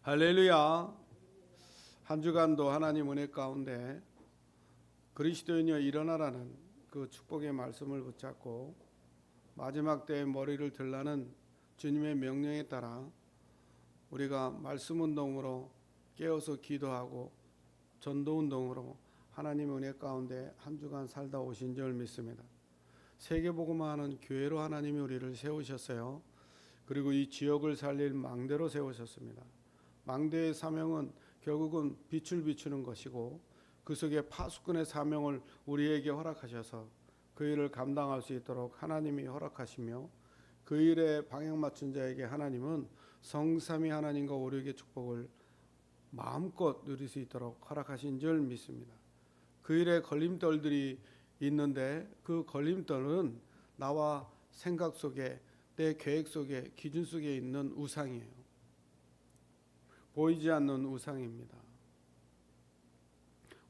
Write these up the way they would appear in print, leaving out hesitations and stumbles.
할렐루야. 한 주간도 하나님 은혜 가운데 그리스도인이여 일어나라는 그 축복의 말씀을 붙잡고 마지막 때에 머리를 들라는 주님의 명령에 따라 우리가 말씀 운동으로 깨어서 기도하고 전도 운동으로 하나님 은혜 가운데 한 주간 살다 오신 줄 믿습니다. 세계복음화하는 교회로 하나님이 우리를 세우셨어요. 그리고 이 지역을 살릴 망대로 세우셨습니다. 망대의 사명은 결국은 빛을 비추는 것이고 그 속에 파수꾼의 사명을 우리에게 허락하셔서 그 일을 감당할 수 있도록 하나님이 허락하시며 그 일에 방향 맞춘 자에게 하나님은 성삼위 하나님과 오륙의 축복을 마음껏 누릴 수 있도록 허락하신 줄 믿습니다. 그 일에 걸림돌들이 있는데 그 걸림돌은 나와 생각 속에 내 계획 속에 기준 속에 있는 우상이에요. 보이지 않는 우상입니다.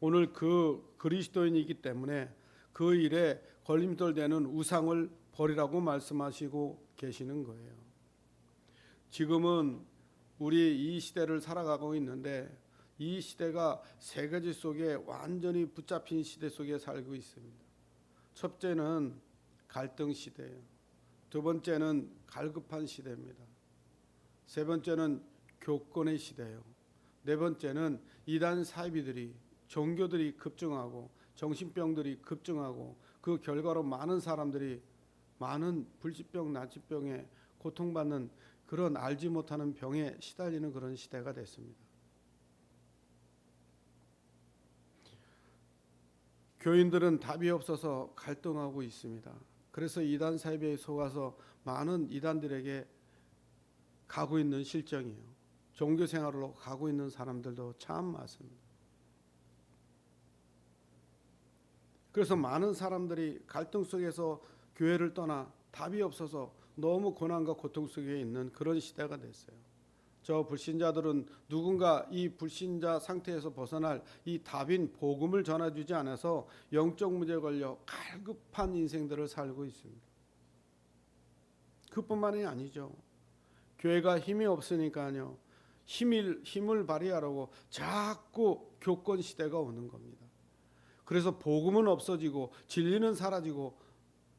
오늘 그 그리스도인이기 때문에 그 일에 걸림돌 되는 우상을 버리라고 말씀하시고 계시는 거예요. 지금은 우리 이 시대를 살아가고 있는데 이 시대가 세 가지 속에 완전히 붙잡힌 시대 속에 살고 있습니다. 첫째는 갈등 시대예요. 두 번째는 갈급한 시대입니다. 세 번째는 교권의 시대예요. 네 번째는 이단 사이비들이 종교들이 급증하고 정신병들이 급증하고 그 결과로 많은 사람들이 많은 불치병, 난치병에 고통받는 그런 알지 못하는 병에 시달리는 그런 시대가 됐습니다. 교인들은 답이 없어서 갈등하고 있습니다. 그래서 이단 사이비에 속아서 많은 이단들에게 가고 있는 실정이에요. 종교 생활로 가고 있는 사람들도 참 많습니다. 그래서 많은 사람들이 갈등 속에서 교회를 떠나 답이 없어서 너무 고난과 고통 속에 있는 그런 시대가 됐어요. 저 불신자들은 누군가 이 불신자 상태에서 벗어날 이 답인 복음을 전해주지 않아서 영적 문제에 걸려 갈급한 인생들을 살고 있습니다. 그뿐만이 아니죠. 교회가 힘이 없으니까요. 힘을 발휘하라고 자꾸 교권 시대가 오는 겁니다. 그래서 복음은 없어지고 진리는 사라지고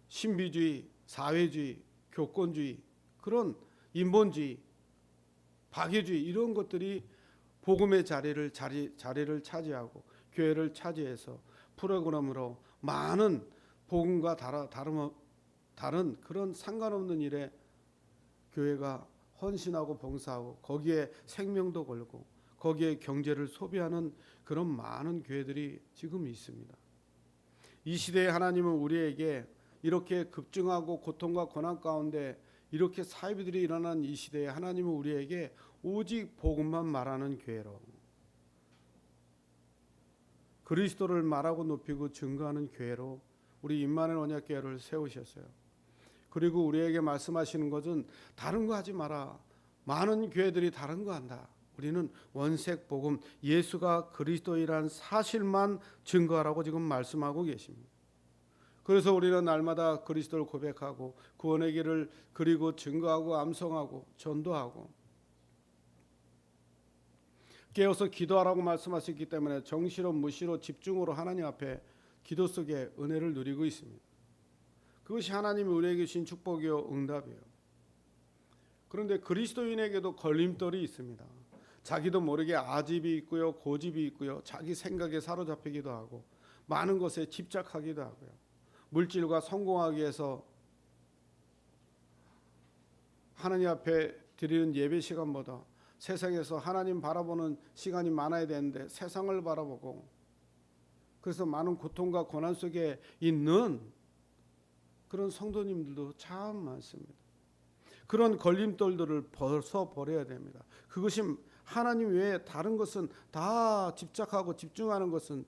신비주의, 사회주의, 교권주의, 그런 인본주의, 박애주의 이런 것들이 복음의 자리를 차지하고 교회를 차지해서 프로그램으로 많은 복음과 다른 그런 상관없는 일에 교회가 헌신하고 봉사하고 거기에 생명도 걸고 거기에 경제를 소비하는 그런 많은 교회들이 지금 있습니다. 이 시대에 하나님은 우리에게 이렇게 급증하고 고통과 고난 가운데 이렇게 사이비들이 일어난 이 시대에 하나님은 우리에게 오직 복음만 말하는 교회로 그리스도를 말하고 높이고 증거하는 교회로 우리 임마누엘 언약교회를 세우셨어요. 그리고 우리에게 말씀하시는 것은 다른 거 하지 마라. 많은 교회들이 다른 거 한다. 우리는 원색 복음 예수가 그리스도이란 사실만 증거하라고 지금 말씀하고 계십니다. 그래서 우리는 날마다 그리스도를 고백하고 구원의 길을 그리고 증거하고 암송하고 전도하고 깨어서 기도하라고 말씀하셨기 때문에 정시로 무시로 집중으로 하나님 앞에 기도 속에 은혜를 누리고 있습니다. 그것이 하나님이 우리에게 주신 축복이요 응답이에요. 그런데 그리스도인에게도 걸림돌이 있습니다. 자기도 모르게 아집이 있고요, 고집이 있고요, 자기 생각에 사로잡히기도 하고 많은 것에 집착하기도 하고요. 물질과 성공하기 위해서 하나님 앞에 드리는 예배 시간보다 세상에서 하나님 바라보는 시간이 많아야 되는데 세상을 바라보고 그래서 많은 고통과 고난 속에 있는 그런 성도님들도 참 많습니다. 그런 걸림돌들을 벗어버려야 됩니다. 그것이 하나님 외에 다른 것은 다 집착하고 집중하는 것은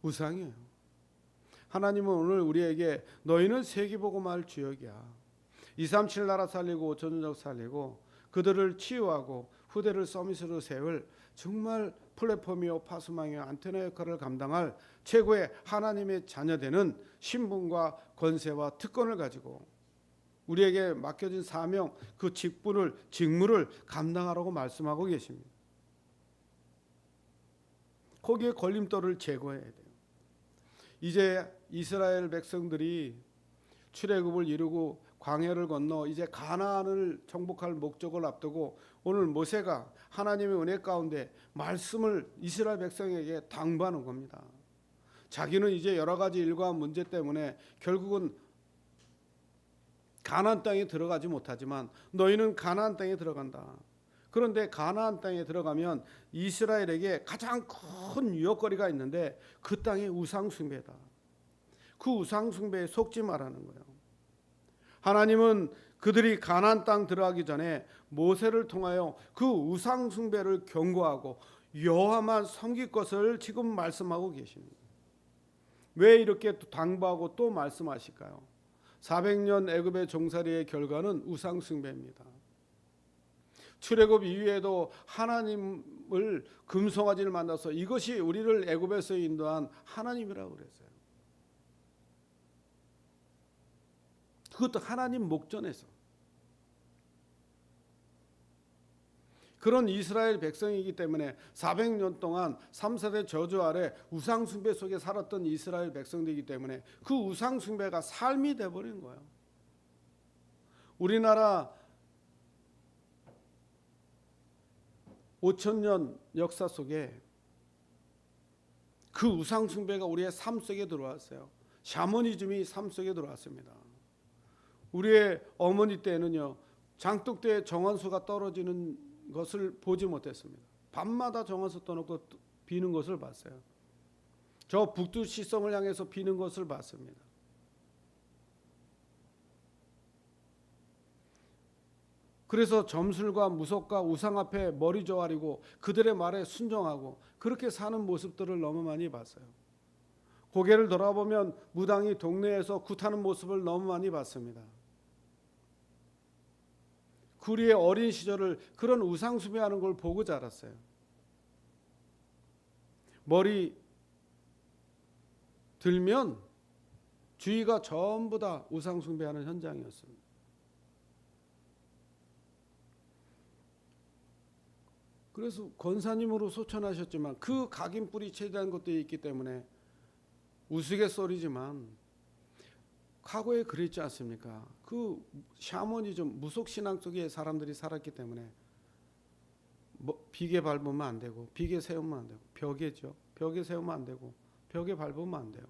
우상이에요. 하나님은 오늘 우리에게 너희는 세계복음할 주역이야. 237 나라 살리고 전적 살리고 그들을 치유하고 후대를 서밋으로 세울 정말 플랫폼이요 파수망이요 안테나 역할을 감당할 최고의 하나님의 자녀되는 신분과 권세와 특권을 가지고 우리에게 맡겨진 사명, 그 직무를 감당하라고 말씀하고 계십니다. 거기에 걸림돌을 제거해야 돼요. 이제 이스라엘 백성들이 출애굽을 이루고 광야를 건너 이제 가나안을 정복할 목적을 앞두고 오늘 모세가 하나님의 은혜 가운데 말씀을 이스라엘 백성에게 당부하는 겁니다. 자기는 이제 여러 가지 일과 문제 때문에 결국은 가나안 땅에 들어가지 못하지만 너희는 가나안 땅에 들어간다. 그런데 가나안 땅에 들어가면 이스라엘에게 가장 큰 유혹거리가 있는데 그 땅의 우상 숭배다. 그 우상 숭배에 속지 말라는 거예요. 하나님은 그들이 가나안 땅 들어가기 전에 모세를 통하여 그 우상 숭배를 경고하고 여호와만 섬길 것을 지금 말씀하고 계십니다. 왜 이렇게 당부하고 또 말씀하실까요? 400년 애굽의 종살이의 결과는 우상 숭배입니다. 출애굽 이후에도 하나님을 금송아지를 만나서 이것이 우리를 애굽에서 인도한 하나님이라고 그랬어요. 그것도 하나님 목전에서. 그런 이스라엘 백성이기 때문에 400년 동안 3세대 저주 아래 우상 숭배 속에 살았던 이스라엘 백성들이기 때문에 그 우상 숭배가 삶이 돼버린 거예요. 우리나라 5,000년 역사 속에 그 우상 숭배가 우리의 삶 속에 들어왔어요. 샤머니즘이 삶 속에 들어왔습니다. 우리의 어머니 때는요, 장독대에 정원수가 떨어지는 것을 보지 못했습니다. 밤마다 정원수 떠놓고 비는 것을 봤어요. 저 북두시성을 향해서 비는 것을 봤습니다. 그래서 점술과 무속과 우상 앞에 머리 조아리고 그들의 말에 순종하고 그렇게 사는 모습들을 너무 많이 봤어요. 고개를 돌아보면 무당이 동네에서 굿하는 모습을 너무 많이 봤습니다. 우리의 어린 시절을 그런 우상 숭배하는 걸 보고 자랐어요. 머리 들면 주위가 전부 다 우상 숭배하는 현장이었습니다. 그래서 권사님으로 소천하셨지만 그 각인뿌리 체대한 것도 있기 때문에 우스갯소리지만 과거에 그랬지 않습니까? 그 샤머니즘 무속신앙 속에 사람들이 살았기 때문에 비계 밟으면 안 되고 비계 세우면 안 되고 벽에죠. 벽에 세우면 안 되고 벽에 밟으면 안 돼요.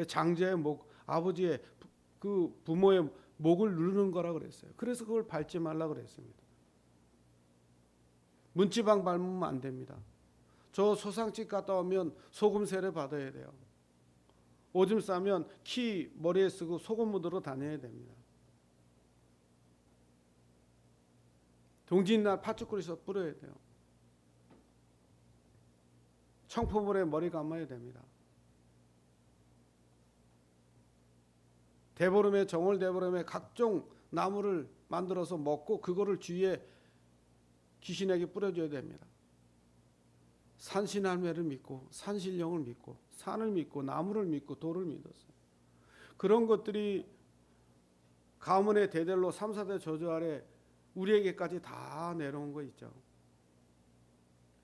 장자의 목, 아버지의 그 부모의 목을 누르는 거라 그랬어요. 그래서 그걸 밟지 말라 그랬습니다. 문지방 밟으면 안 됩니다. 저 소상집 갔다 오면 소금 세례 받아야 돼요. 오줌 싸면 키 머리에 쓰고 소금 묻으러 다녀야 됩니다. 동짓날 팥죽거리서 뿌려야 돼요. 청포물에 머리 감아야 됩니다. 대보름에 정월 대보름에 각종 나무를 만들어서 먹고 그거를 주위에 귀신에게 뿌려줘야 됩니다. 산신할매를 믿고 산신령을 믿고 산을 믿고 나무를 믿고 돌을 믿었어요. 그런 것들이 가문의 대대로 3, 4대 저주 아래 우리에게까지 다 내려온 거 있죠.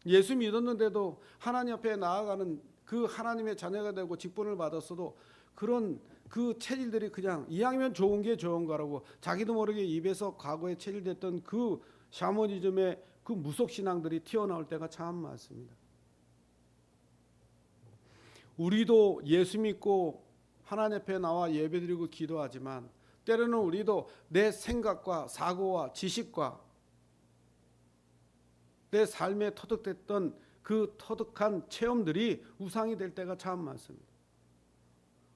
예수 믿었는데도 하나님 앞에 나아가는 그 하나님의 자녀가 되고 직분을 받았어도 그런 그 체질들이 그냥 이왕이면 좋은 게 좋은 거라고 자기도 모르게 입에서 과거에 체질됐던 그 샤머니즘의 그 무속신앙들이 튀어나올 때가 참 많습니다. 우리도 예수 믿고 하나님 앞에 나와 예배드리고 기도하지만 때로는 우리도 내 생각과 사고와 지식과 내 삶에 터득됐던 그 터득한 체험들이 우상이 될 때가 참 많습니다.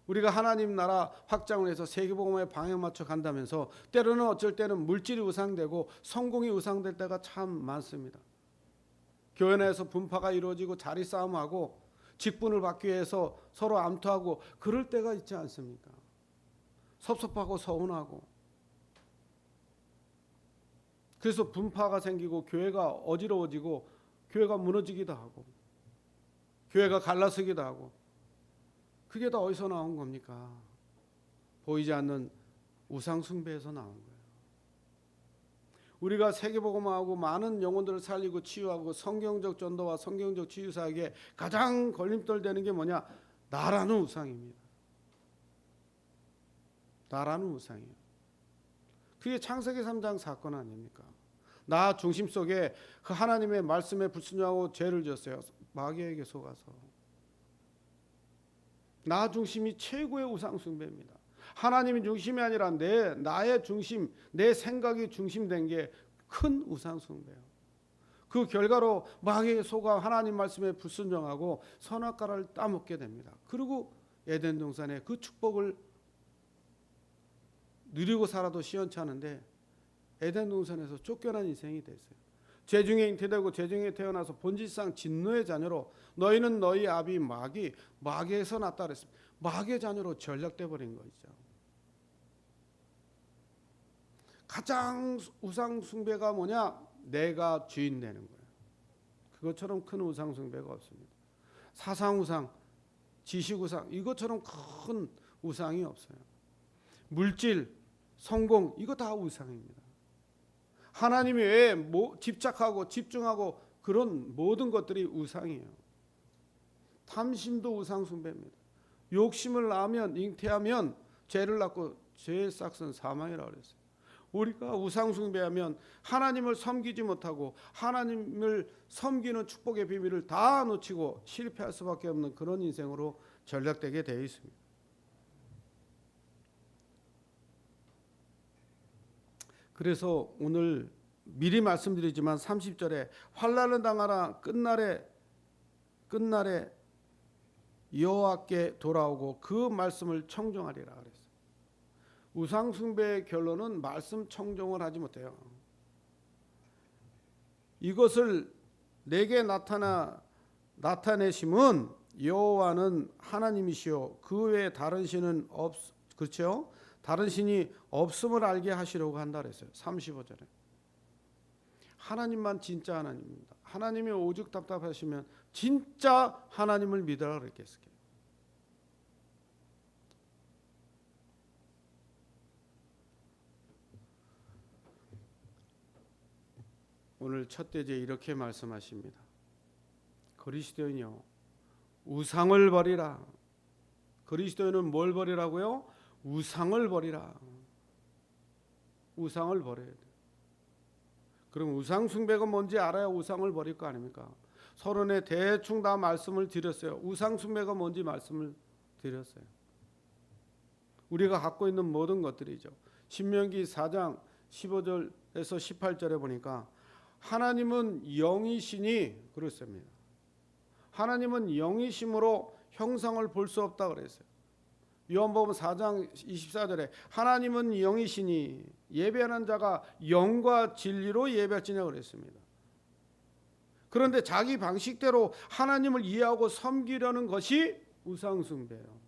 우리가 하나님 나라 확장을 해서 세계복음에 방향 맞춰 간다면서 때로는 어쩔 때는 물질이 우상되고 성공이 우상될 때가 참 많습니다. 교회 내에서 분파가 이루어지고 자리 싸움하고 직분을 받기 위해서 서로 암투하고 그럴 때가 있지 않습니까? 섭섭하고 서운하고 그래서 분파가 생기고 교회가 어지러워지고 교회가 무너지기도 하고 교회가 갈라서기도 하고 그게 다 어디서 나온 겁니까? 보이지 않는 우상 숭배에서 나온 거예요. 우리가 세계복음화하고 많은 영혼들을 살리고 치유하고 성경적 전도와 성경적 치유 사역에 가장 걸림돌 되는 게 뭐냐? 나라는 우상입니다. 나라는 우상이에요. 그게 창세기 3장 사건 아닙니까? 나 중심 속에 그 하나님의 말씀에 불순종하고 죄를 지었어요. 마귀에게 속아서. 나 중심이 최고의 우상 숭배입니다. 하나님이 중심이 아니라 나의 중심, 내 생각이 중심된 게 큰 우상 숭배예요. 그 결과로 마귀에게 속아 하나님 말씀에 불순종하고 선악과를 따먹게 됩니다. 그리고 에덴 동산의 그 축복을 누리고 살아도 시원찮은데 에덴 동산에서 쫓겨난 인생이 됐어요. 죄중에 잉태되고 죄중에 태어나서 본질상 진노의 자녀로 너희는 너희 아비 마귀에서 났다 그랬습니다. 마귀의 자녀로 전락돼 버린 거죠. 가장 우상 숭배가 뭐냐? 내가 주인 되는 거예요. 그것처럼 큰 우상 숭배가 없습니다. 사상 우상, 지식 우상, 이것처럼 큰 우상이 없어요. 물질, 성공, 이거 다 우상입니다. 하나님이 왜 집착하고 집중하고 그런 모든 것들이 우상이에요. 탐심도 우상 숭배입니다. 욕심을 낳으면 잉태하면 죄를 낳고 죄의 싹은 사망이라고 그랬어요. 우리가 우상 숭배하면 하나님을 섬기지 못하고 하나님을 섬기는 축복의 비밀을 다 놓치고 실패할 수밖에 없는 그런 인생으로 전락되게 되어 있습니다. 그래서 오늘 미리 말씀드리지만 30절에 환난을 당하나 끝날에 여호와께 돌아오고 그 말씀을 청종하리라 그랬어요. 우상 숭배의 결론은 말씀 청종을 하지 못해요. 이것을 내게 나타내심은 여호와는 하나님이시요 그 외에 다른 신은 그렇죠? 다른 신이 없음을 알게 하시려고 한다 그랬어요. 35절에. 하나님만 진짜 하나님입니다. 하나님이 오죽 답답하시면 진짜 하나님을 믿으라 그랬겠어요. 오늘 첫 대제 이렇게 말씀하십니다. 그리스도인이요 우상을 버리라. 그리스도인은 뭘 버리라고요? 우상을 버리라. 우상을 버려야 돼. 그럼 우상 숭배가 뭔지 알아야 우상을 버릴 거 아닙니까? 서론에 대충 다 말씀을 드렸어요. 우상 숭배가 뭔지 말씀을 드렸어요. 우리가 갖고 있는 모든 것들이죠. 신명기 4장 15절에서 18절에 보니까 하나님은 영이시니 그렇습니다. 하나님은 영이심으로 형상을 볼 수 없다 그랬어요. 요한복음 4장 24절에 하나님은 영이시니 예배하는 자가 영과 진리로 예배할지냐 그랬습니다. 그런데 자기 방식대로 하나님을 이해하고 섬기려는 것이 우상 숭배예요.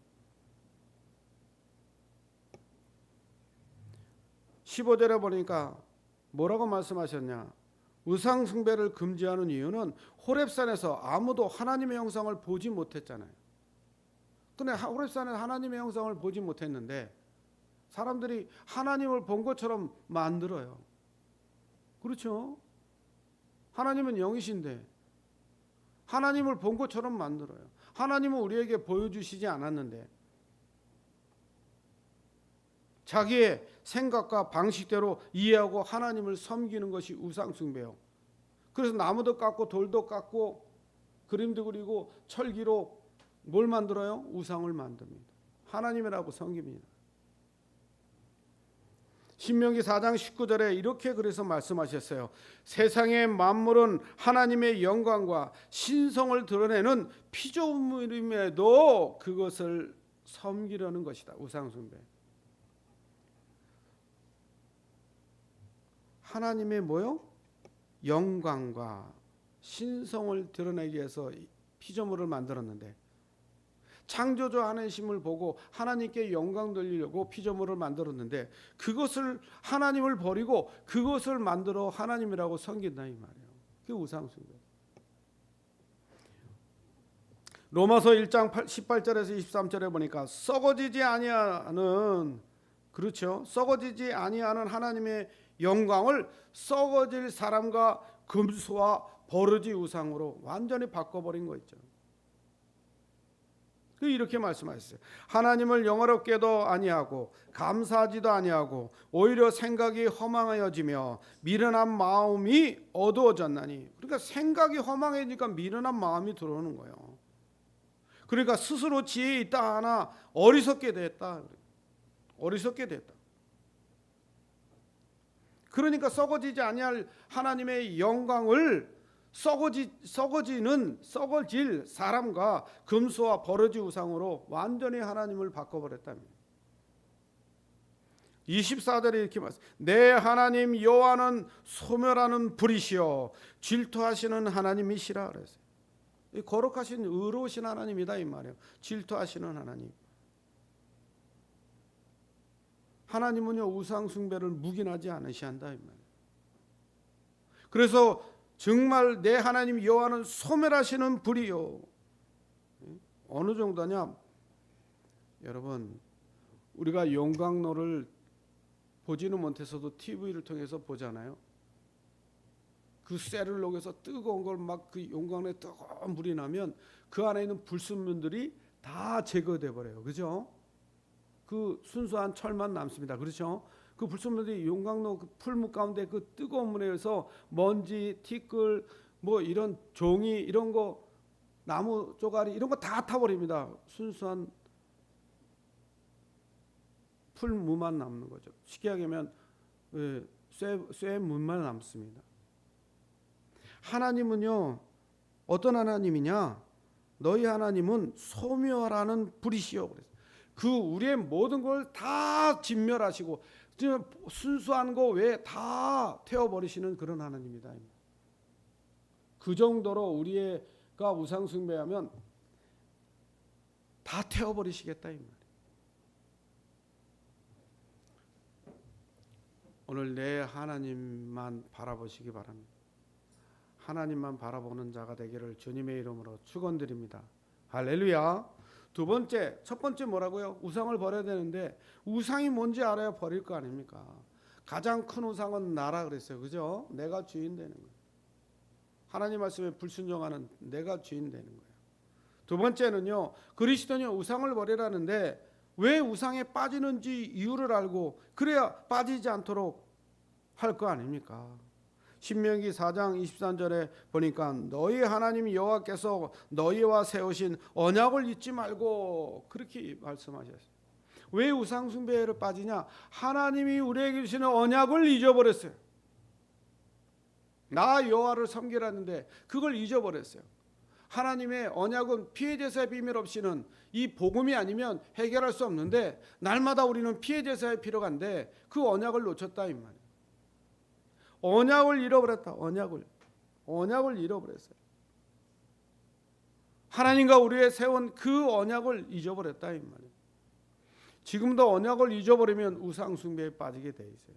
15절에 보니까 뭐라고 말씀하셨냐? 우상 숭배를 금지하는 이유는 호렙산에서 아무도 하나님의 형상을 보지 못했잖아요. 근데 호렙산에 하나님의 형상을 보지 못했는데 사람들이 하나님을 본 것처럼 만들어요. 그렇죠? 하나님은 영이신데 하나님을 본 것처럼 만들어요. 하나님은 우리에게 보여주시지 않았는데 자기의 생각과 방식대로 이해하고 하나님을 섬기는 것이 우상 숭배요. 그래서 나무도 깎고 돌도 깎고 그림도 그리고 철기로 뭘 만들어요? 우상을 만듭니다. 하나님이라고 섬깁니다. 신명기 4장 19절에 이렇게 그래서 말씀하셨어요. 세상의 만물은 하나님의 영광과 신성을 드러내는 피조물임에도 그것을 섬기려는 것이다. 우상 숭배. 하나님의 뭐요? 영광과 신성을 드러내기 위해서 피조물을 만들었는데 창조주 하나님을 보고 하나님께 영광 돌리려고 피조물을 만들었는데 그것을 하나님을 버리고 그것을 만들어 하나님이라고 섬긴다 이 말이에요. 그게 우상 숭배. 로마서 1장 18절에서 23절에 보니까 썩어지지 아니하는 그렇죠. 썩어지지 아니하는 하나님의 영광을 썩어질 사람과 금수와 버르지 우상으로 완전히 바꿔버린 거 있죠. 이렇게 말씀하셨어요. 하나님을 영화롭게도 아니하고 감사하지도 아니하고 오히려 생각이 허망하여지며 미련한 마음이 어두워졌나니. 그러니까 생각이 허망해지니까 미련한 마음이 들어오는 거예요. 그러니까 스스로 지혜 있다 하나 어리석게 됐다. 어리석게 됐다. 그러니까 썩어지지 아니할 하나님의 영광을 썩어질 사람과 금수와 버러지 우상으로 완전히 하나님을 바꿔버렸답니다. 24절에 이렇게 말씀. 내 하나님 여호와는 소멸하는 불이시여 질투하시는 하나님이시라 그랬어요. 거룩하신 의로우신 하나님이다 이 말이에요. 질투하시는 하나님. 하나님은요 우상 숭배를 묵인하지 않으시한다 이 말이에요. 그래서 정말 내 하나님 여호와는 소멸하시는 불이요. 어느 정도냐? 여러분 우리가 용광로를 보지는 못해서도 TV를 통해서 보잖아요. 그 쇠를 녹여서 뜨거운 걸 막 그 용광로에 뜨거운 불이 나면 그 안에 있는 불순물들이 다 제거돼 버려요. 그죠? 그 순수한 철만 남습니다. 그렇죠? 그 불순물들이 용광로 그 풀무 가운데 그 뜨거운 물에 의해서 먼지, 티끌, 뭐 이런 종이 이런 거 나무 쪼가리 이런 거 다 타버립니다. 순수한 풀무만 남는 거죠. 쉽게 하면 쇠 문만 남습니다. 하나님은요 어떤 하나님이냐? 너희 하나님은 소멸하는 불이시여 그랬어요. 그 우리의 모든 걸 다 진멸하시고 순수한 거 외에 다 태워버리시는 그런 하나님이다. 그 정도로 우리가 우상 숭배하면 다 태워버리시겠다 이 말이에요. 오늘 내 하나님만 바라보시기 바랍니다. 하나님만 바라보는 자가 되기를 주님의 이름으로 축원드립니다. 할렐루야. 두 번째, 첫 번째 뭐라고요? 우상을 버려야 되는데 우상이 뭔지 알아야 버릴 거 아닙니까? 가장 큰 우상은 나라 그랬어요. 그죠? 내가 주인 되는 거예요. 하나님 말씀에 불순종하는 내가 주인 되는 거예요. 두 번째는요. 그리스도인이 우상을 버리라는데 왜 우상에 빠지는지 이유를 알고 그래야 빠지지 않도록 할 거 아닙니까? 신명기 4장 23절에 보니까 너희 하나님 여호와께서 너희와 세우신 언약을 잊지 말고 그렇게 말씀하셨어요. 왜 우상 숭배를 빠지냐? 하나님이 우리에게 주시는 언약을 잊어버렸어요. 나 여호와를 섬기라는데 그걸 잊어버렸어요. 하나님의 언약은 피해 제사의 비밀 없이는 이 복음이 아니면 해결할 수 없는데 날마다 우리는 피해 제사의 필요가 한데 그 언약을 놓쳤다 이 말이에요. 언약을 잃어버렸다. 언약을 잃어버렸어요. 하나님과 우리의 세운 그 언약을 잊어버렸다 이 말이에요. 지금도 언약을 잊어버리면 우상 숭배에 빠지게 돼 있어요.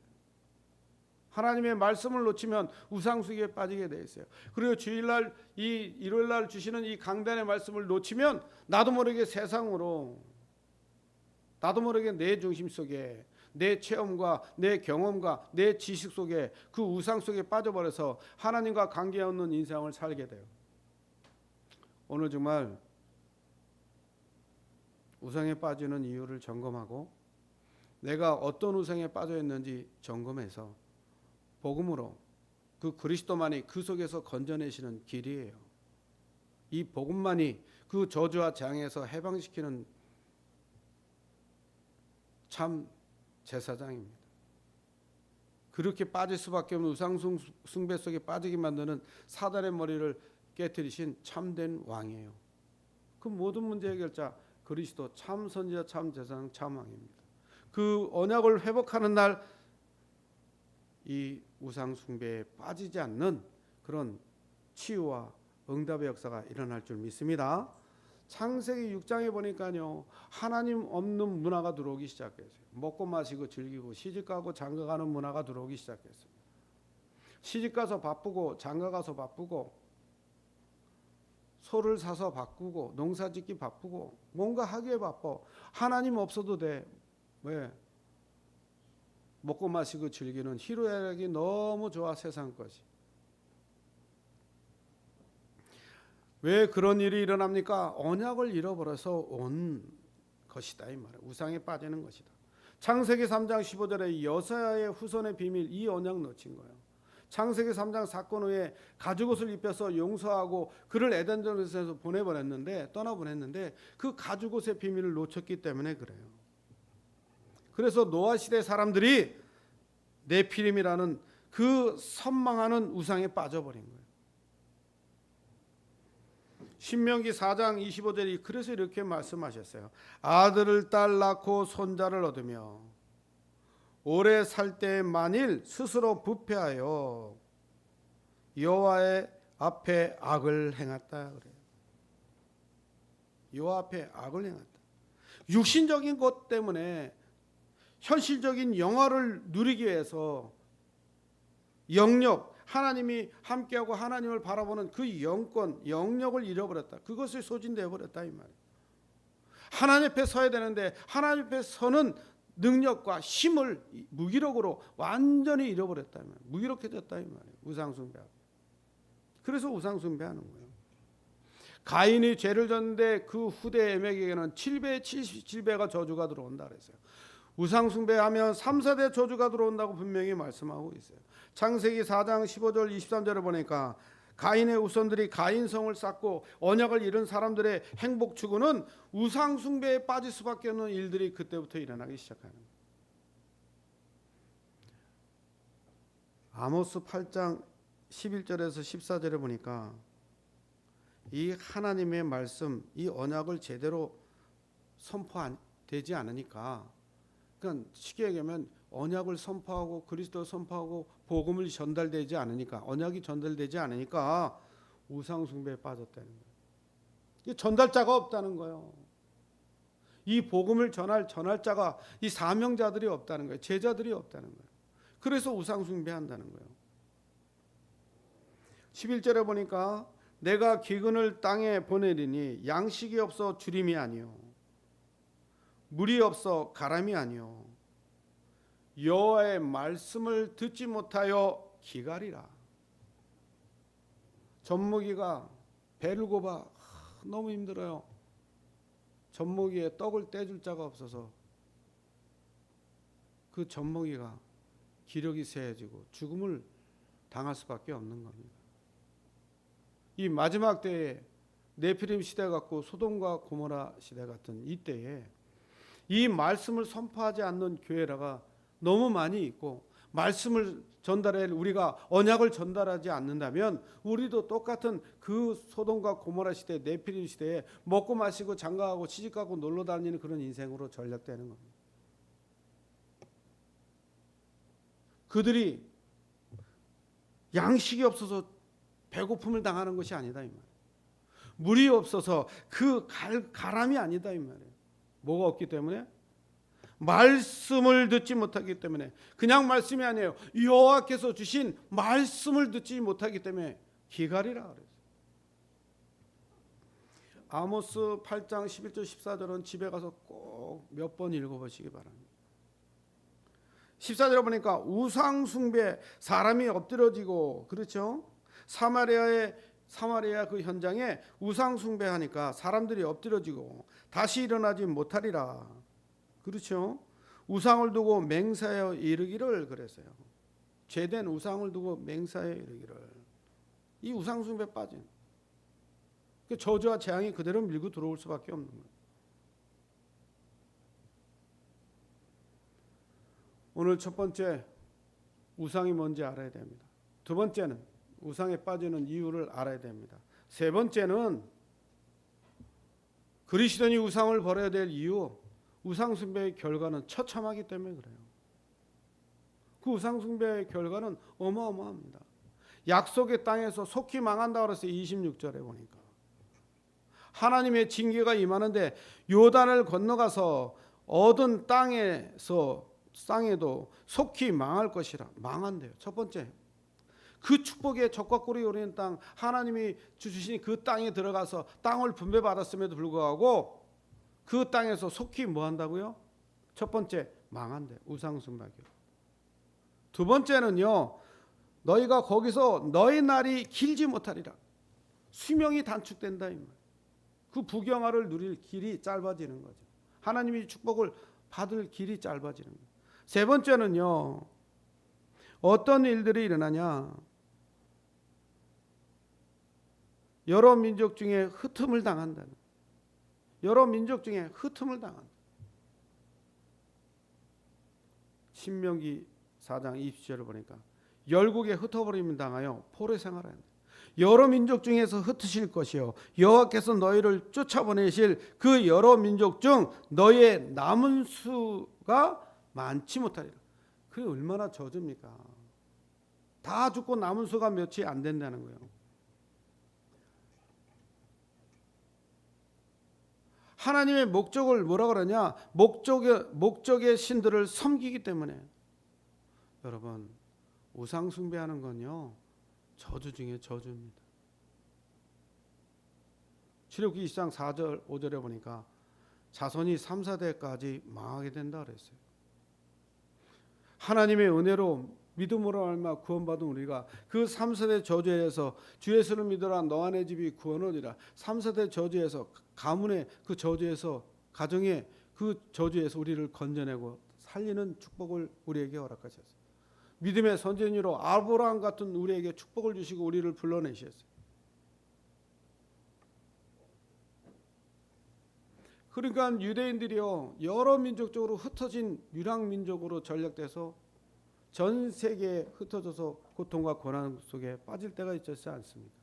하나님의 말씀을 놓치면 우상 숭배에 빠지게 돼 있어요. 그리고 주일날 이 일요일날 주시는 이 강단의 말씀을 놓치면 나도 모르게 세상으로 나도 모르게 내 중심 속에 내 체험과 내 경험과 내 지식 속에 그 우상 속에 빠져버려서 하나님과 관계 없는 인생을 살게 돼요. 오늘 정말 우상에 빠지는 이유를 점검하고 내가 어떤 우상에 빠져 있는지 점검해서 복음으로 그 그리스도만이 그 속에서 건져내시는 길이에요. 이 복음만이 그 저주와 재앙에서 해방시키는 참 제사장입니다. 그렇게 빠질 수밖에 없는 우상 숭배 속에 빠지게 만드는 사단의 머리를 깨뜨리신 참된 왕이에요. 그 모든 문제 해결자 그리스도 참 선지자 참 제사장 참 왕입니다. 그 언약을 회복하는 날 이 우상 숭배에 빠지지 않는 그런 치유와 응답의 역사가 일어날 줄 믿습니다. 창세기 6장에 보니까요 하나님 없는 문화가 들어오기 시작했어요. 먹고 마시고 즐기고 시집가고 장가가는 문화가 들어오기 시작했어요. 시집가서 바쁘고 장가가서 바쁘고 소를 사서 바꾸고 농사짓기 바쁘고 뭔가 하기에 바빠. 하나님 없어도 돼. 왜? 먹고 마시고 즐기는 희로애락이 너무 좋아 세상 것이. 왜 그런 일이 일어납니까? 언약을 잃어버려서 온 것이다 이 말이에요. 우상에 빠지는 것이다. 창세기 3장 15절에 여사야의 후손의 비밀, 이 언약 놓친 거예요. 창세기 3장 사건 후에 가죽옷을 입혀서 용서하고 그를 에덴동산에서 떠나보냈는데 그 가죽옷의 비밀을 놓쳤기 때문에 그래요. 그래서 노아 시대 사람들이 네피림이라는 그 선망하는 우상에 빠져버린 거예요. 신명기 4장 25절이 그래서 이렇게 말씀하셨어요. 아들을 딸 낳고 손자를 얻으며 오래 살 때 만일 스스로 부패하여 여호와의 앞에 악을 행했다 그래요. 여호와 앞에 악을 행했다. 육신적인 것 때문에 현실적인 영화를 누리기 위해서 영역, 하나님이 함께하고 하나님을 바라보는 그 영권, 영역을 잃어버렸다. 그것이 소진되어 버렸다 이 말이에요. 하나님 앞에 서야 되는데 하나님 앞에 서는 능력과 힘을 무기력으로 완전히 잃어버렸다 이 말이에요. 무기력해졌다 이 말이에요. 우상숭배하고. 그래서 우상숭배하는 거예요. 가인이 죄를 졌는데 그 후대 에멕에게는 7배 77배가 저주가 들어온다 그랬어요. 우상숭배하면 3, 4대 저주가 들어온다고 분명히 말씀하고 있어요. 창세기 4장 15절 23절을 보니까 가인의 후손들이 가인성을 쌓고 언약을 잃은 사람들의 행복 추구는 우상숭배에 빠질 수밖에 없는 일들이 그때부터 일어나기 시작하는 거예요. 아모스 8장 11절에서 14절에 보니까 이 하나님의 말씀, 이 언약을 제대로 선포되지 않으니까, 그러니까 쉽게 얘기하면 언약을 선포하고 그리스도를 선포하고 복음을 전달되지 않으니까, 언약이 전달되지 않으니까 우상숭배에 빠졌다는 거예요. 전달자가 없다는 거예요. 이 복음을 전할 자가, 이 사명자들이 없다는 거예요. 제자들이 없다는 거예요. 그래서 우상숭배한다는 거예요. 11절에 보니까 내가 기근을 땅에 보내리니 양식이 없어 주림이 아니요 물이 없어 가람이 아니요 여호와의 말씀을 듣지 못하여 기갈이라. 젖먹이가 배를 고파 너무 힘들어요. 젖먹이에 떡을 떼줄 자가 없어서 그 젖먹이가 기력이 쇠해지고 죽음을 당할 수밖에 없는 겁니다. 이 마지막 때에 네피림 시대 같고 소돔과 고모라 시대 같은 이 때에 이 말씀을 선포하지 않는 교회라가 너무 많이 있고, 말씀을 전달해 우리가 언약을 전달하지 않는다면 우리도 똑같은 그 소돔과 고모라 시대, 네피림 시대에 먹고 마시고 장가가고 시집가고 놀러 다니는 그런 인생으로 전락되는 겁니다. 그들이 양식이 없어서 배고픔을 당하는 것이 아니다 이 말이에요. 물이 없어서 그 가람이 아니다 이 말이에요. 뭐가 없기 때문에? 말씀을 듣지 못하기 때문에. 그냥 말씀이 아니에요. 여호와께서 주신 말씀을 듣지 못하기 때문에 기갈이라 그랬어요. 아모스 8장 11절 14절은 집에 가서 꼭 몇 번 읽어보시기 바랍니다. 14절에 보니까 우상 숭배, 사람이 엎드려지고, 그렇죠? 사마리아 그 현장에 우상 숭배하니까 사람들이 엎드려지고 다시 일어나지 못하리라. 그렇죠? 우상을 두고 맹세하여 이르기를 그랬어요. 죄된 우상을 두고 맹세하여 이르기를. 이 우상 숭배에 빠진 저주와 재앙이 그대로 밀고 들어올 수밖에 없는 거예요. 오늘 첫 번째, 우상이 뭔지 알아야 됩니다. 두 번째는 우상에 빠지는 이유를 알아야 됩니다. 세 번째는 그리스도인이 우상을 버려야 될 이유, 우상 숭배의 결과는 처참하기 때문에 그래요. 그 우상 숭배의 결과는 어마어마합니다. 약속의 땅에서 속히 망한다 그랬어요. 26절에 보니까 하나님의 징계가 임하는데 요단을 건너가서 얻은 땅에도 속히 망할 것이라. 망한대요. 첫 번째, 그 축복의 적과 꿀이 오르는 땅, 하나님이 주신 그 땅에 들어가서 땅을 분배받았음에도 불구하고 그 땅에서 속히 뭐 한다고요? 첫 번째, 망한대. 우상숭배교. 두 번째는요, 너희가 거기서 너희 날이 길지 못하리라. 수명이 단축된다 이 말. 그 부경화를 누릴 길이 짧아지는 거죠. 하나님이 축복을 받을 길이 짧아지는 거예요. 세 번째는요, 어떤 일들이 일어나냐, 여러 민족 중에 흩음을 당한다는 거예요. 여러 민족 중에 흩음을 당한다. 신명기 4장 20절을 보니까 열국에 흩어버림을 당하여 포로 생활한다. 여러 민족 중에서 흩으실 것이요 여호와께서 너희를 쫓아보내실 그 여러 민족 중 너희의 남은 수가 많지 못하리라. 그게 얼마나 저주입니까? 다 죽고 남은 수가 몇이 안 된다는 거예요. 하나님의 목적을 뭐라 그러냐? 목적의 신들을 섬기기 때문에. 여러분, 우상 숭배하는 건요, 저주 중에 저주입니다. 출애굽기 20장 4절 5절에 보니까 자손이 3, 4대까지 망하게 된다 그랬어요. 하나님의 은혜로 믿음으로 얼마 구원받은 우리가 그 3, 4대 저주에서 주 예수를 믿으라 너와 내 집이 구원하리라. 3, 4대 저주에서, 가문의 그 저주에서, 가정의 그 저주에서 우리를 건져내고 살리는 축복을 우리에게 허락하셨어요. 믿음의 선진으로 아브라함 같은 우리에게 축복을 주시고 우리를 불러내셨어요. 그러니까 유대인들이요, 여러 민족적으로 흩어진 유랑 민족으로 전락돼서 전 세계에 흩어져서 고통과 고난 속에 빠질 때가 있지 않습니까?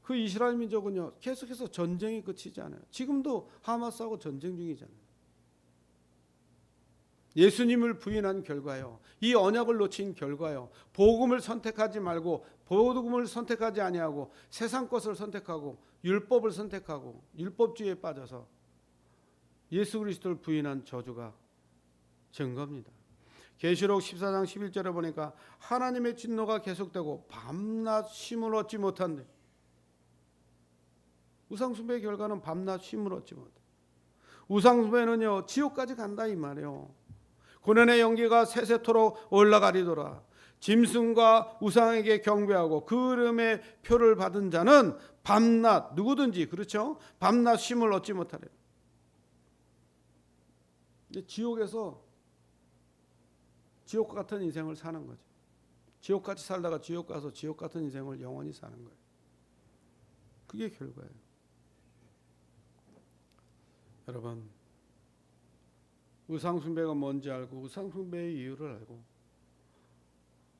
그 이스라엘 민족은요, 계속해서 전쟁이 그치지 않아요. 지금도 하마스하고 전쟁 중이잖아요. 예수님을 부인한 결과요, 이 언약을 놓친 결과요, 복음을 선택하지 말고 복음을 선택하지 아니하고 세상 것을 선택하고 율법을 선택하고 율법주의에 빠져서 예수 그리스도를 부인한 저주가 증거입니다. 계시록 14장 11절에 보니까 하나님의 진노가 계속되고 밤낮 쉼을 얻지 못한대. 우상숭배의 결과는 밤낮 쉼을 얻지 못해. 우상숭배는요, 지옥까지 간다 이 말이에요. 고난의 연기가 세세토록 올라가리도다. 짐승과 우상에게 경배하고 그 이름의 표를 받은 자는 밤낮, 누구든지 그렇죠, 밤낮 쉼을 얻지 못하리라. 지옥에서 지옥 같은 인생을 사는 거죠. 지옥같이 살다가 지옥 가서 지옥 같은 인생을 영원히 사는 거예요. 그게 결과예요. 여러분, 우상숭배가 뭔지 알고 우상숭배의 이유를 알고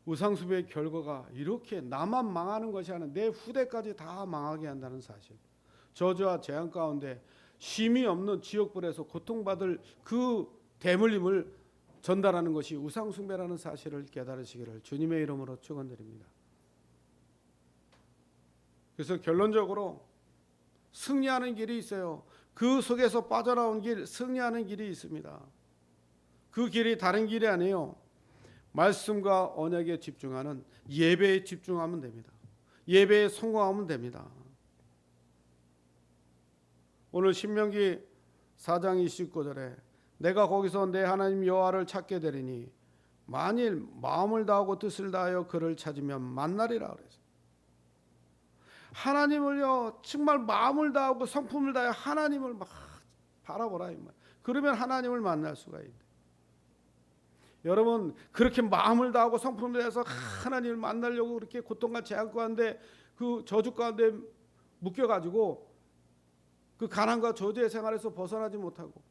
우상숭배의 결과가 이렇게 나만 망하는 것이 아니라 내 후대까지 다 망하게 한다는 사실, 저주와 재앙 가운데 쉼이 없는 지옥불에서 고통받을 그 대물림을 전달하는 것이 우상숭배라는 사실을 깨달으시기를 주님의 이름으로 축원드립니다. 그래서 결론적으로 승리하는 길이 있어요. 그 속에서 빠져나온 길, 승리하는 길이 있습니다. 그 길이 다른 길이 아니에요. 말씀과 언약에 집중하는 예배에 집중하면 됩니다. 예배에 성공하면 됩니다. 오늘 신명기 4장 29절에 내가 거기서 내 하나님 여호와를 찾게 되리니 만일 마음을 다하고 뜻을 다하여 그를 찾으면 만나리라 그랬어요. 하나님을요, 정말 마음을 다하고 성품을 다하여 하나님을 막 바라보라 이 말. 그러면 하나님을 만날 수가 있대. 여러분, 그렇게 마음을 다하고 성품을 다해서 하나님을 만나려고 그렇게 고통과 재앙 가운데 그 저주 가운데 묶여가지고 그 가난과 저주의 생활에서 벗어나지 못하고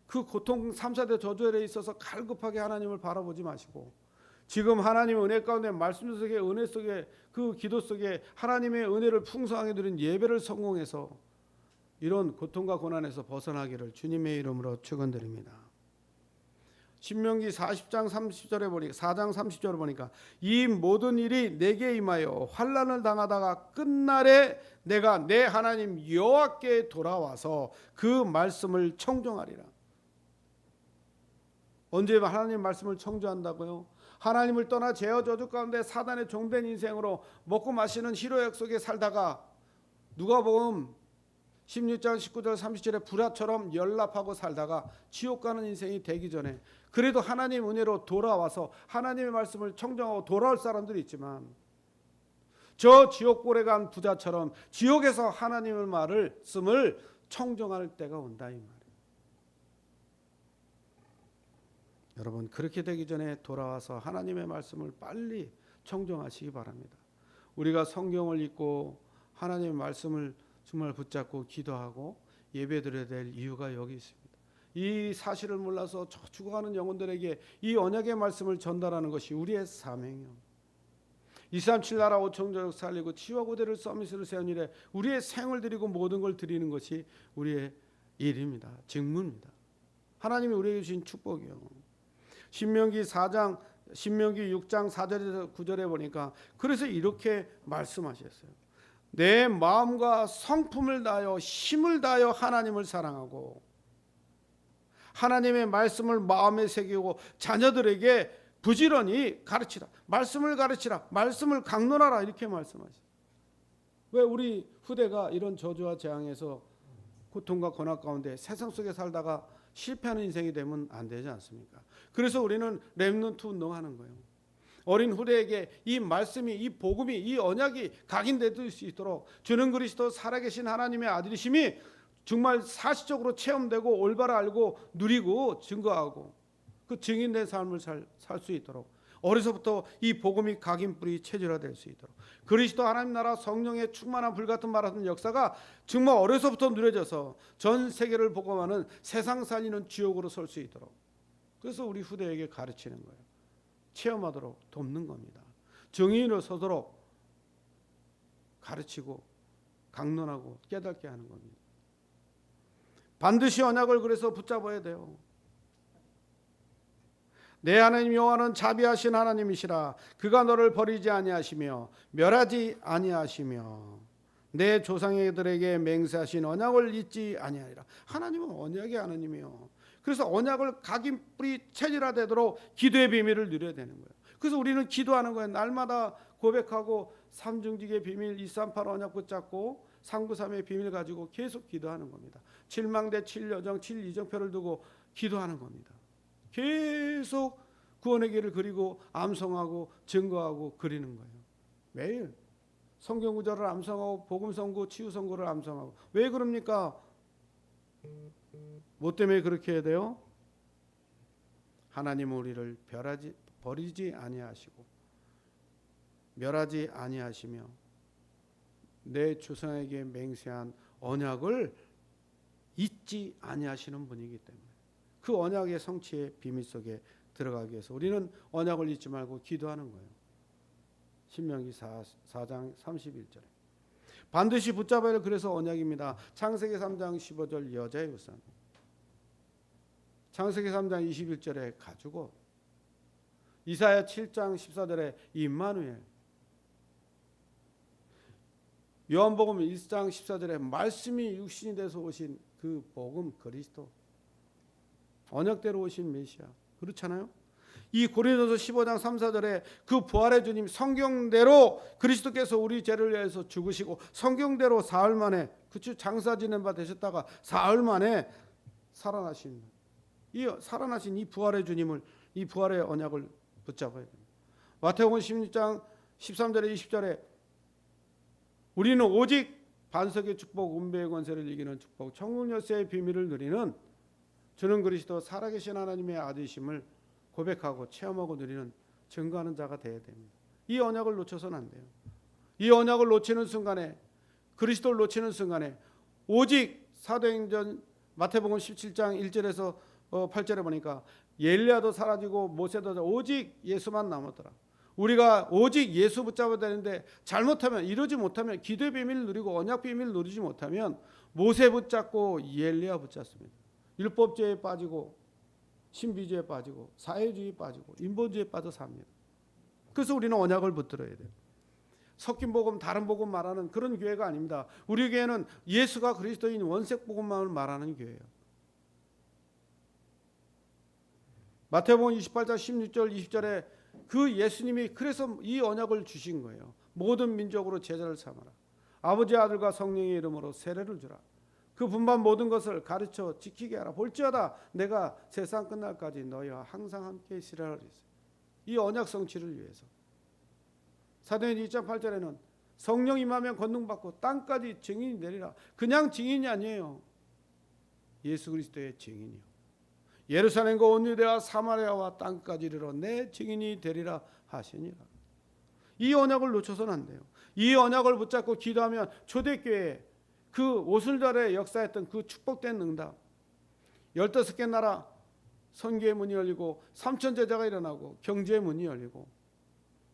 그 고통 3, 4대 저주에 있어서 갈급하게 하나님을 바라보지 마시고 지금 하나님의 은혜 가운데 말씀 속에 은혜 속에 그 기도 속에 하나님의 은혜를 풍성하게 누린 예배를 성공해서 이런 고통과 고난에서 벗어나기를 주님의 이름으로 축원드립니다. 신명기 40장 30절에 보니까 4장 30절에 보니까 이 모든 일이 내게 임하여 환난을 당하다가 끝날에 내가 내 하나님 여호와께 돌아와서 그 말씀을 청종하리라. 언제 하나님 말씀을 청종한다고요? 하나님을 떠나 죄와 저주 가운데 사단의 종된 인생으로 먹고 마시는 희로역 속에 살다가 누가복음 16장 19절 30절에 불화처럼 연락하고 살다가 지옥 가는 인생이 되기 전에 그래도 하나님 은혜로 돌아와서 하나님의 말씀을 청정하고 돌아올 사람들이 있지만 저 지옥불에 간 부자처럼 지옥에서 하나님의 말씀을 청정할 때가 온다 이 말이에요. 여러분 그렇게 되기 전에 돌아와서 하나님의 말씀을 빨리 청정하시기 바랍니다. 우리가 성경을 읽고 하나님의 말씀을 정말 붙잡고 기도하고 예배드려야 될 이유가 여기 있습니다. 이 사실을 몰라서 죽어가는 영혼들에게 이 언약의 말씀을 전달하는 것이 우리의 사명이요. 237 나라 5천족 살리고 치유와 고대를 서밋으로 세운 일에 우리의 생을 드리고 모든 걸 드리는 것이 우리의 일입니다. 직무입니다. 하나님이 우리에게 주신 축복이요. 신명기 6장 4절에서 9절에 보니까 그래서 이렇게 말씀하셨어요. 내 마음과 성품을 다하여 힘을 다하여 하나님을 사랑하고 하나님의 말씀을 마음에 새기고 자녀들에게 부지런히 가르치라. 말씀을 가르치라. 말씀을 강론하라. 이렇게 말씀하시죠. 왜 우리 후대가 이런 저주와 재앙에서 고통과 고난 가운데 세상 속에 살다가 실패하는 인생이 되면 안 되지 않습니까? 그래서 우리는 렘넌트 운동하는 거예요. 어린 후대에게 이 말씀이, 이 복음이, 이 언약이 각인될 수 있도록 주는 그리스도 살아계신 하나님의 아들이심이 정말 사실적으로 체험되고 올바로 알고 누리고 증거하고 그 증인된 삶을 살 수 있도록 어려서부터 이 복음이 각인뿌리 체질화될 수 있도록 그리스도 하나님 나라 성령의 충만한 불같은 말하는 역사가 정말 어려서부터 누려져서 전 세계를 복음하는 세상 살리는 지옥으로 설 수 있도록 그래서 우리 후대에게 가르치는 거예요. 체험하도록 돕는 겁니다. 정의인으로 서도록 가르치고 강론하고 깨닫게 하는 겁니다. 반드시 언약을 그래서 붙잡아야 돼요. 내 하나님 여호와는 자비하신 하나님이시라. 그가 너를 버리지 아니하시며 멸하지 아니하시며 내 조상들에게 맹세하신 언약을 잊지 아니하리라. 하나님은 언약의 하나님이요. 그래서 언약을 각인뿌리 체질화되도록 기도의 비밀을 누려야 되는 거예요. 그래서 우리는 기도하는 거예요. 날마다 고백하고 삼중직의 비밀 238 언약 붙잡고 393의 비밀 가지고 계속 기도하는 겁니다. 7망대 7여정 7이정표를 두고 기도하는 겁니다. 계속 구원의 길을 그리고 암송하고 증거하고 그리는 거예요. 매일 성경 구절을 암송하고 복음 선고 치유 선고를 암송하고. 왜 그럽니까? 뭐 때문에 그렇게 해야 돼요? 하나님은 우리를 버리지 아니하시고 멸하지 아니하시며 내 조상에게 맹세한 언약을 잊지 아니하시는 분이기 때문에 그 언약의 성취의 비밀 속에 들어가기 위해서 우리는 언약을 잊지 말고 기도하는 거예요. 신명기 4장 31절에 반드시 붙잡아야 할 그래서 언약입니다. 창세기 3장 15절 여자의 우산, 창세기 3장 21절에 가죽옷, 이사야 7장 14절에 임마누엘, 요한복음 1장 14절에 말씀이 육신이 돼서 오신 그 복음 그리스도, 언약대로 오신 메시아. 그렇잖아요. 이 고린도서 15장 3, 4절에 그 부활의 주님 성경대로 그리스도께서 우리 죄를 위해서 죽으시고 성경대로 사흘 만에 그쵸 장사 지낸 바 되셨다가 사흘 만에 살아나신 이 부활의 주님을 이 부활의 언약을 붙잡아야 됩니다. 마태복음 16장 13절에 20절에 우리는 오직 반석의 축복 운배의 권세를 이기는 축복 천국 열쇠의 비밀을 누리는 주는 그리스도 살아계신 하나님의 아들이심을 고백하고 체험하고 누리는 증거하는 자가 되어야 됩니다. 이 언약을 놓쳐서는 안 돼요. 이 언약을 놓치는 순간에 그리스도를 놓치는 순간에 오직 사도행전 마태복음 17장 1절에서 8절에 보니까 엘리야도 사라지고 모세도 오직 예수만 남았더라. 우리가 오직 예수 붙잡아야 되는데 잘못하면 이루지 못하면 기도의 비밀을 누리고 언약 비밀을 누리지 못하면 모세 붙잡고 엘리야 붙잡습니다. 율법주의에 빠지고 신비주의에 빠지고 사회주의에 빠지고 인본주의에 빠져 삽니다. 그래서 우리는 언약을 붙들어야 돼요. 섞인 복음 다른 복음 말하는 그런 교회가 아닙니다. 우리 교회는 예수가 그리스도인 원색 복음만을 말하는 교회예요. 마태복음 28장 16절 20절에 그 예수님이 그래서 이 언약을 주신 거예요. 모든 민족으로 제자를 삼아라. 아버지 아들과 성령의 이름으로 세례를 주라. 그 분반 모든 것을 가르쳐 지키게 하라. 볼지어다 내가 세상 끝날까지 너희와 항상 함께 있으리라 그랬어요. 이 언약 성취를 위해서. 사도행전 2.8절에는 성령 임하면 권능받고 땅까지 증인이 되리라. 그냥 증인이 아니에요. 예수 그리스도의 증인이요. 예루살렘과 온 유대와 사마리아와 땅까지 이르러 내 증인이 되리라 하시니라. 이 언약을 놓쳐서는 안 돼요. 이 언약을 붙잡고 기도하면 초대교회 그 오순절에 역사했던 그 축복된 응답, 15개 나라 선교의 문이 열리고 3천 제자가 일어나고 경제의 문이 열리고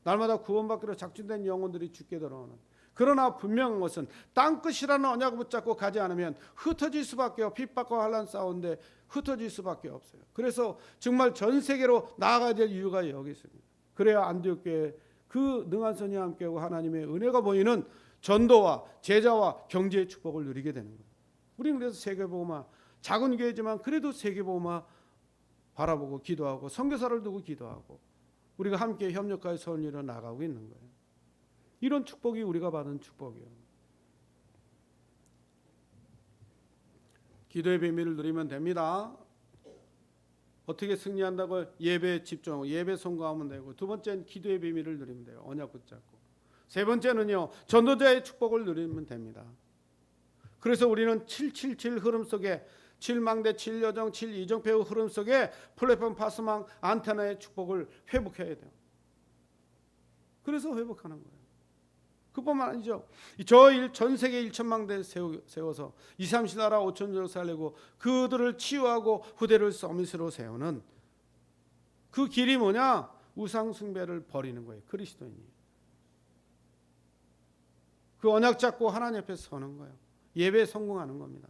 날마다 구원받기로 작정된 영혼들이 죽게 돌아오는. 그러나 분명한 것은 땅끝이라는 언약을 붙잡고 가지 않으면 흩어질 수밖에 없고 핍박과 환난 싸운데 흩어질 수밖에 없어요. 그래서 정말 전 세계로 나아가야 될 이유가 여기 있습니다. 그래야 안디옥 교회 그 능한 선이 함께하고 하나님의 은혜가 보이는 전도와 제자와 경제의 축복을 누리게 되는 거예요. 우리는 그래서 세계복음화, 작은 교회지만 그래도 세계복음화 바라보고 기도하고 선교사를 두고 기도하고 우리가 함께 협력하여 선일로 나가고 있는 거예요. 이런 축복이 우리가 받은 축복이에요. 기도의 비밀을 누리면 됩니다. 어떻게 승리한다고? 예배에 집중하고 예배 성공하면 되고, 두 번째는 기도의 비밀을 누리면 돼요. 언약 붙잡고. 세 번째는요, 전도자의 축복을 누리면 됩니다. 그래서 우리는 777 흐름 속에 7망대, 7여정, 7이정표의 흐름 속에 플랫폼 파스망 안테나의 축복을 회복해야 돼요. 그래서 회복하는 거예요. 그뿐만 아니죠. 전 세계 1천망대 세워서 2, 30나라 5천족을 살리고 그들을 치유하고 후대를 서밋으로 세우는 그 길이 뭐냐? 우상 숭배를 버리는 거예요. 그리스도인이. 그 언약 잡고 하나님 앞에 서는 거예요. 예배에 성공하는 겁니다.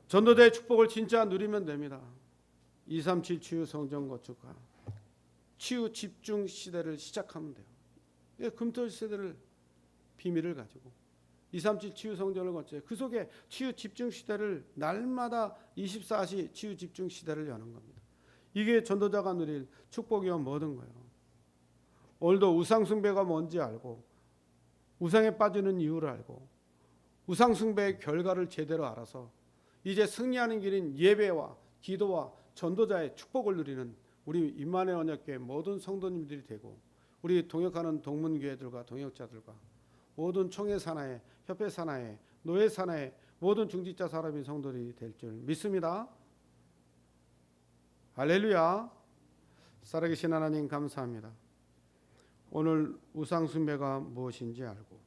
전도자의 축복을 진짜 누리면 됩니다. 237 치유 성전 건축과 치유 집중 시대를 시작하면 돼요. 금토 시대를 비밀을 가지고 237 치유 성전을 건축해 그 속에 치유 집중 시대를 날마다 24시 치유 집중 시대를 여는 겁니다. 이게 전도자가 누릴 축복이와 뭐든 거예요. 오늘도 우상 숭배가 뭔지 알고 우상에 빠지는 이유를 알고 우상 숭배의 결과를 제대로 알아서 이제 승리하는 길인 예배와 기도와 전도자의 축복을 누리는 우리 임마누엘 언약교회 모든 성도님들이 되고 우리 동역하는 동문교회들과 동역자들과 모든 총회 산하에 협회 산하에 노예 산하에 모든 중직자 사람인 성도들이 될 줄 믿습니다. 할렐루야. 살아계신 하나님 감사합니다. 오늘 우상숭배가 무엇인지 알고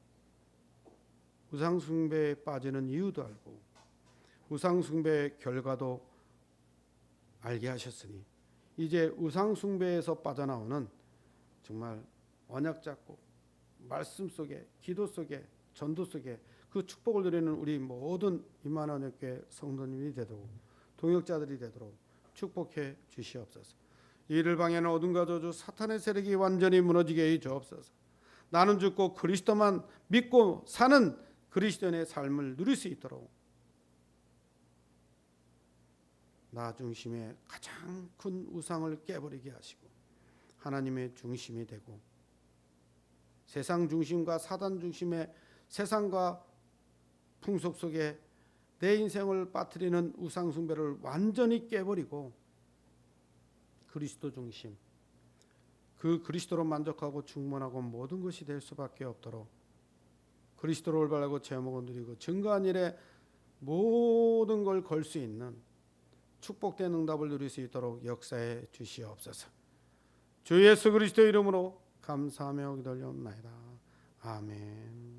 우상숭배에 빠지는 이유도 알고 우상숭배의 결과도 알게 하셨으니 이제 우상숭배에서 빠져나오는 정말 언약 잡고 말씀 속에 기도 속에 전도 속에 그 축복을 누리는 우리 모든 임마누엘 언약교회 성도님이 되도록 동역자들이 되도록 축복해 주시옵소서. 이를 방해하는 어둠과 저주 사탄의 세력이 완전히 무너지게 해 주옵소서. 나는 죽고 그리스도만 믿고 사는 그리스도인의 삶을 누릴 수 있도록 나 중심의 가장 큰 우상을 깨버리게 하시고 하나님의 중심이 되고 세상 중심과 사단 중심의 세상과 풍속 속에 내 인생을 빠뜨리는 우상 숭배를 완전히 깨버리고 그리스도 중심, 그 그리스도로 만족하고 충만하고 모든 것이 될 수밖에 없도록 그리스도로 올바르고 제목을 누리고 증거한 일에 모든 걸 걸 수 있는 축복된 응답을 누릴 수 있도록 역사해 주시옵소서. 주 예수 그리스도 이름으로 감사하며 기도하옵나이다. 아멘.